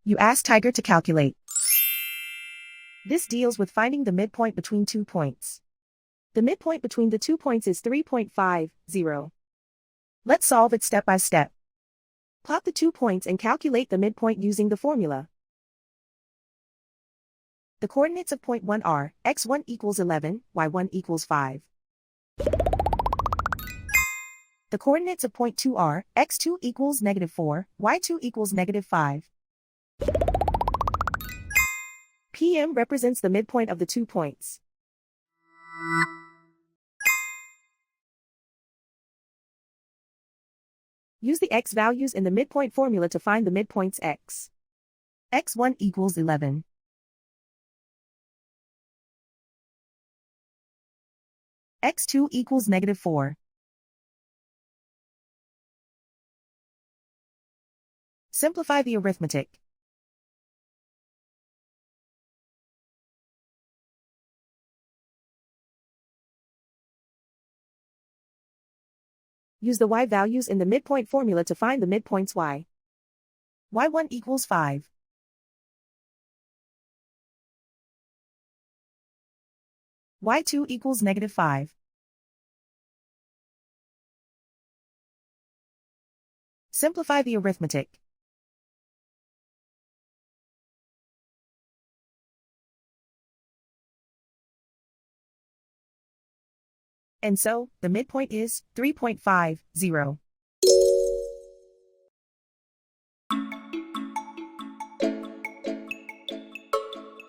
You ask Tiger to calculate. This deals with finding the midpoint between 2 points. The midpoint between the 2 points is 3.50. Let's solve it step by step. Plot the 2 points and calculate the midpoint using the formula. The coordinates of point 1 are x1 equals 11, y1 equals 5. The coordinates of point 2 are x2 equals -4, y2 equals -5. PM represents the midpoint of the 2 points. Use the x values in the midpoint formula to find the midpoints x. x1 equals 11. x2 equals -4. Simplify the arithmetic. Use the y values in the midpoint formula to find the midpoints y. y1 equals 5. y2 equals -5. Simplify the arithmetic. And so, the midpoint is 3.50.